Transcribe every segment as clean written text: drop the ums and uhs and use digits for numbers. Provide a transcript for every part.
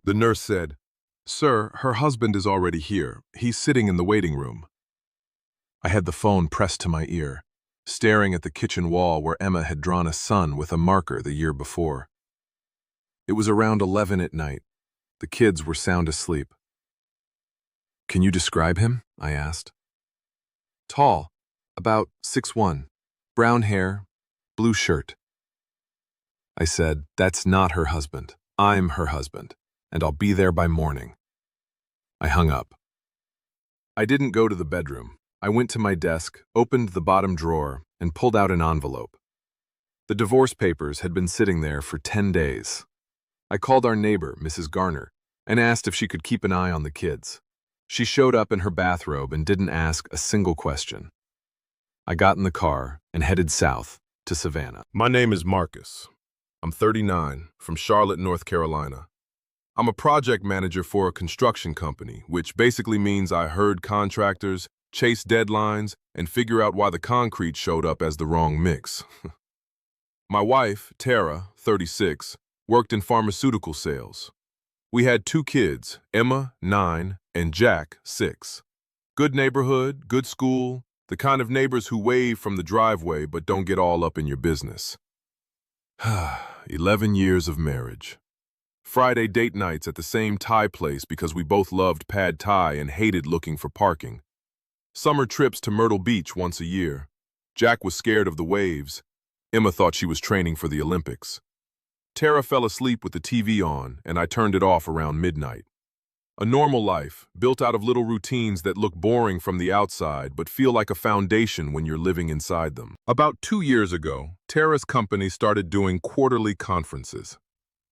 The nurse said, "Sir, her husband is already here. He's sitting in the waiting room." I had the phone pressed to my ear, staring at the kitchen wall where Emma had drawn a sun with a marker the year before. It was around 11 at night. The kids were sound asleep. "Can you describe him?" I asked. "Tall, about 6'1", brown hair, blue shirt." I said, "That's not her husband. I'm her husband, and I'll be there by morning." I hung up. I didn't go to the bedroom. I went to my desk, opened the bottom drawer, and pulled out an envelope. The divorce papers had been sitting there for 10 days. I called our neighbor, Mrs. Garner, and asked if she could keep an eye on the kids. She showed up in her bathrobe and didn't ask a single question. I got in the car and headed south to Savannah. My name is Marcus. I'm 39, from Charlotte, North Carolina. I'm a project manager for a construction company, which basically means I herd contractors, chase deadlines, and figure out why the concrete showed up as the wrong mix. My wife, Tara, 36, worked in pharmaceutical sales. We had 2 kids, Emma, 9, and Jack, 6. Good neighborhood, good school, the kind of neighbors who wave from the driveway but don't get all up in your business. 11 years of marriage. Friday date nights at the same Thai place because we both loved pad Thai and hated looking for parking. Summer trips to Myrtle Beach once a year. Jack was scared of the waves. Emma thought she was training for the Olympics. Tara fell asleep with the TV on, and I turned it off around midnight. A normal life, built out of little routines that look boring from the outside but feel like a foundation when you're living inside them. About 2 years ago, Tara's company started doing quarterly conferences.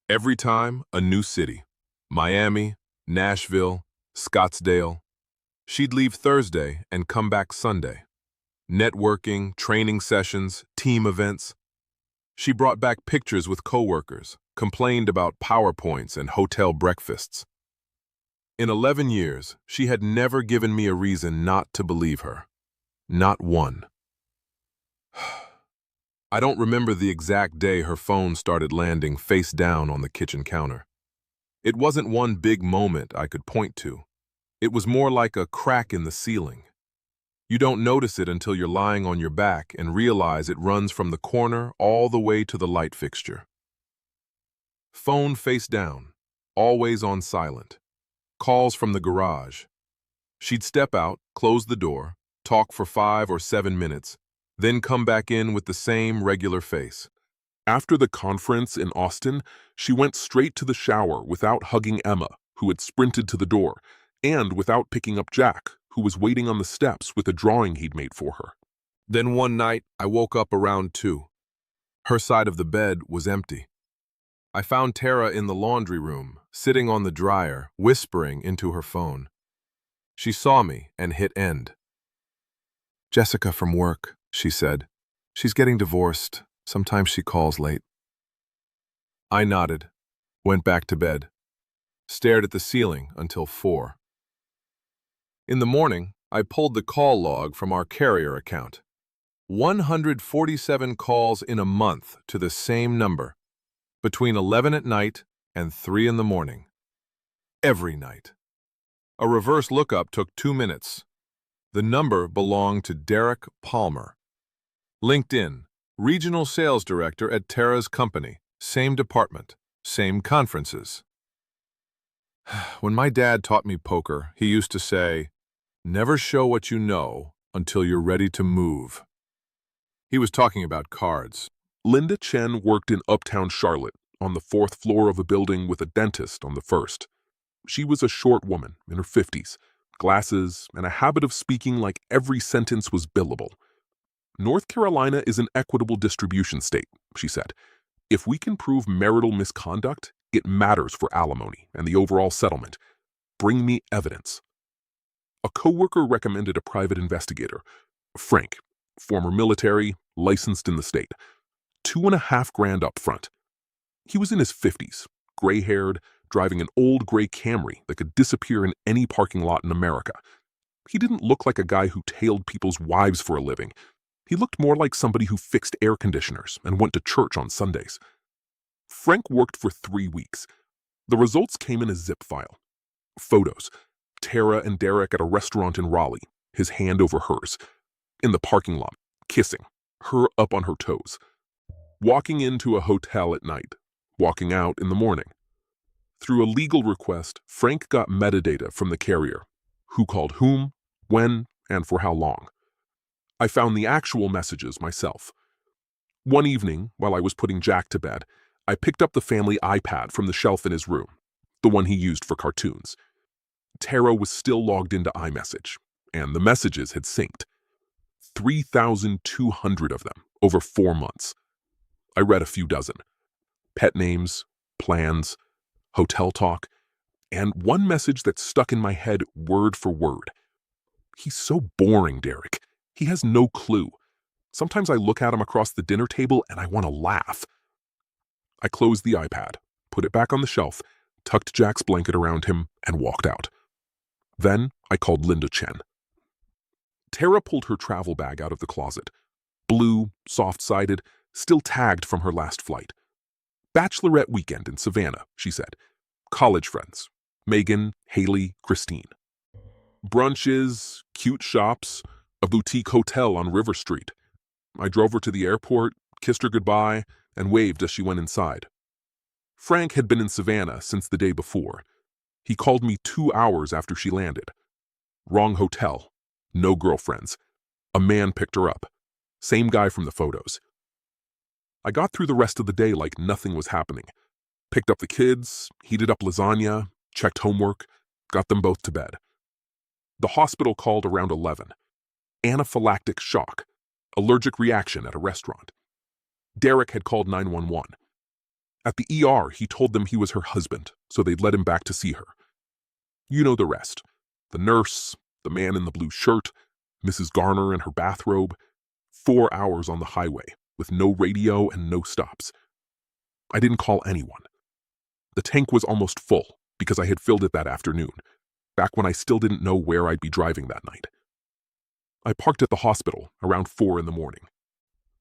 Every time, a new city. Miami, Nashville, Scottsdale. She'd leave Thursday and come back Sunday. Networking, training sessions, team events. She brought back pictures with coworkers, complained about PowerPoints and hotel breakfasts. In 11 years, she had never given me a reason not to believe her. Not one. I don't remember the exact day her phone started landing face down on the kitchen counter. It wasn't one big moment I could point to. It was more like a crack in the ceiling. You don't notice it until you're lying on your back and realize it runs from the corner all the way to the light fixture. Phone face down, always on silent. Calls from the garage. She'd step out, close the door, talk for 5 or 7 minutes, then come back in with the same regular face. After the conference in Austin, she went straight to the shower without hugging Emma, who had sprinted to the door, and without picking up Jack, who was waiting on the steps with a drawing he'd made for her. Then one night, I woke up around 2. Her side of the bed was empty. I found Tara in the laundry room, sitting on the dryer, whispering into her phone. She saw me and hit end. "Jessica from work," she said. "She's getting divorced. Sometimes she calls late." I nodded, went back to bed, stared at the ceiling until 4. In the morning, I pulled the call log from our carrier account. 147 calls in a month to the same number, between 11 at night and 3 in the morning. Every night. A reverse lookup took 2 minutes. The number belonged to Derek Palmer. LinkedIn, Regional Sales Director at Tara's company, same department, same conferences. When my dad taught me poker, he used to say, "Never show what you know until you're ready to move." He was talking about cards. Linda Chen worked in uptown Charlotte, on the 4th floor of a building with a dentist on the 1st. She was a short woman in her 50s, glasses, and a habit of speaking like every sentence was billable. "North Carolina is an equitable distribution state," she said. "If we can prove marital misconduct, it matters for alimony and the overall settlement. Bring me evidence." A coworker recommended a private investigator, Frank, former military, licensed in the state. $2.5 grand up front. He was in his 50s, gray-haired, driving an old gray Camry that could disappear in any parking lot in America. He didn't look like a guy who tailed people's wives for a living. He looked more like somebody who fixed air conditioners and went to church on Sundays. Frank worked for 3 weeks. The results came in a zip file. Photos. Tara and Derek at a restaurant in Raleigh, his hand over hers. In the parking lot, kissing, her up on her toes. Walking into a hotel at night, walking out in the morning. Through a legal request, Frank got metadata from the carrier. Who called whom, when, and for how long. I found the actual messages myself. One evening, while I was putting Jack to bed, I picked up the family iPad from the shelf in his room, the one he used for cartoons. Tara was still logged into iMessage, and the messages had synced. 3,200 of them over 4 months. I read a few dozen. Pet names, plans, hotel talk, and one message that stuck in my head word for word. He's so boring, Derek. He has no clue. Sometimes I look at him across the dinner table and I want to laugh. I closed the iPad, put it back on the shelf, tucked Jack's blanket around him, and walked out. Then I called Linda Chen. Tara pulled her travel bag out of the closet. Blue, soft-sided, still tagged from her last flight. Bachelorette weekend in Savannah, she said. College friends. Megan, Haley, Christine. Brunches, cute shops, a boutique hotel on River Street. I drove her to the airport, kissed her goodbye, and waved as she went inside. Frank had been in Savannah since the day before. He called me 2 hours after she landed. Wrong hotel. No girlfriends. A man picked her up. Same guy from the photos. I got through the rest of the day like nothing was happening. Picked up the kids, heated up lasagna, checked homework, got them both to bed. The hospital called around 11. Anaphylactic shock. Allergic reaction at a restaurant. Derek had called 911. At the ER, he told them he was her husband, so they'd let him back to see her. You know the rest. The nurse, the man in the blue shirt, Mrs. Garner in her bathrobe. 4 hours on the highway, with no radio and no stops. I didn't call anyone. The tank was almost full, because I had filled it that afternoon, back when I still didn't know where I'd be driving that night. I parked at the hospital around 4 in the morning.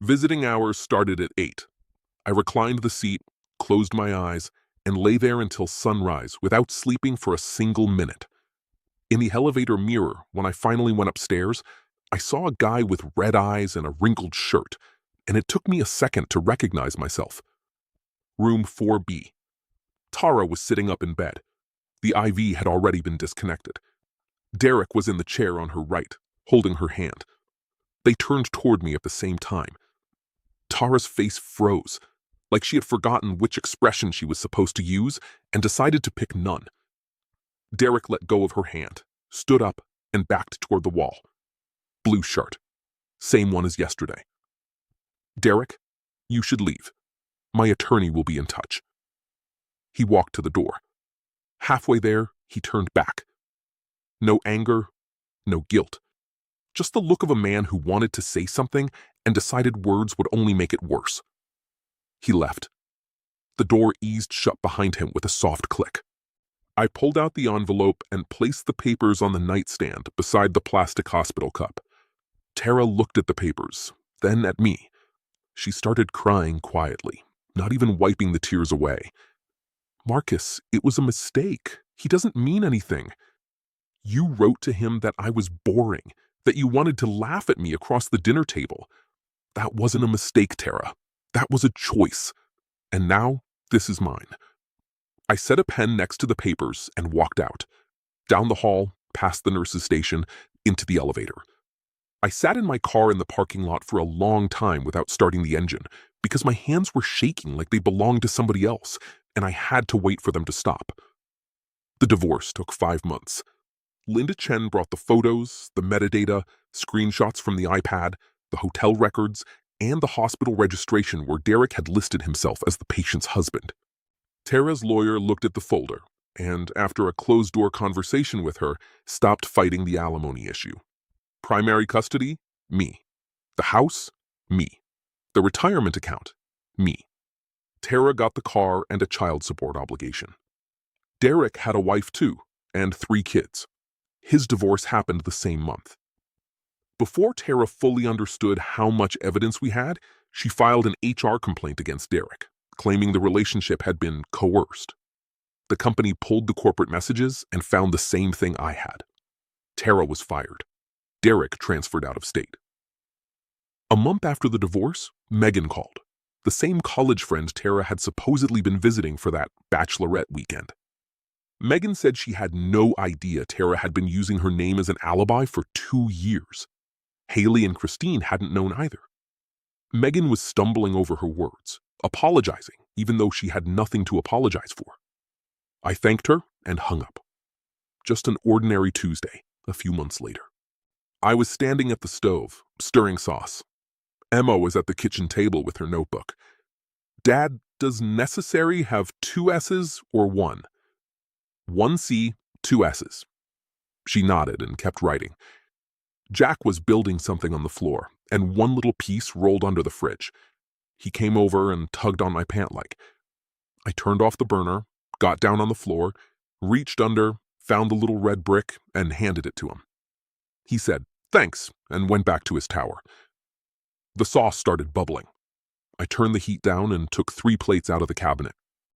Visiting hours started at 8. I reclined the seat, closed my eyes, and lay there until sunrise without sleeping for a single minute. In the elevator mirror, when I finally went upstairs, I saw a guy with red eyes and a wrinkled shirt, and it took me a second to recognize myself. Room 4B. Tara was sitting up in bed. The IV had already been disconnected. Derek was in the chair on her right, holding her hand. They turned toward me at the same time. Tara's face froze, like she had forgotten which expression she was supposed to use and decided to pick none. Derek let go of her hand, stood up, and backed toward the wall. Blue shirt. Same one as yesterday. Derek, you should leave. My attorney will be in touch. He walked to the door. Halfway there, he turned back. No anger, no guilt. Just the look of a man who wanted to say something and decided words would only make it worse. He left. The door eased shut behind him with a soft click. I pulled out the envelope and placed the papers on the nightstand beside the plastic hospital cup. Tara looked at the papers, then at me. She started crying quietly, not even wiping the tears away. Marcus, it was a mistake. He doesn't mean anything. You wrote to him that I was boring, that you wanted to laugh at me across the dinner table. That wasn't a mistake, Tara. That was a choice. And now, this is mine. I set a pen next to the papers and walked out. Down the hall, past the nurse's station, into the elevator. I sat in my car in the parking lot for a long time without starting the engine because my hands were shaking like they belonged to somebody else, and I had to wait for them to stop. The divorce took 5 months. Linda Chen brought the photos, the metadata, screenshots from the iPad, the hotel records, and the hospital registration where Derek had listed himself as the patient's husband. Tara's lawyer looked at the folder and, after a closed-door conversation with her, stopped fighting the alimony issue. Primary custody? Me. The house? Me. The retirement account? Me. Tara got the car and a child support obligation. Derek had a wife too, and 3 kids. His divorce happened the same month. Before Tara fully understood how much evidence we had, she filed an HR complaint against Derek, claiming the relationship had been coerced. The company pulled the corporate messages and found the same thing I had. Tara was fired. Derek transferred out of state. A month after the divorce, Megan called, the same college friend Tara had supposedly been visiting for that bachelorette weekend. Megan said she had no idea Tara had been using her name as an alibi for 2 years. Haley and Christine hadn't known either. Megan was stumbling over her words, apologizing even though she had nothing to apologize for. I thanked her and hung up. Just an ordinary Tuesday, a few months later. I was standing at the stove, stirring sauce. Emma was at the kitchen table with her notebook. "Dad, does necessary have 2 S's or 1? 1 C, 2 S's. She nodded and kept writing. Jack was building something on the floor, and one little piece rolled under the fridge. He came over and tugged on my pant leg. I turned off the burner, got down on the floor, reached under, found the little red brick, and handed it to him. He said, "Thanks," and went back to his tower. The sauce started bubbling. I turned the heat down and took 3 plates out of the cabinet.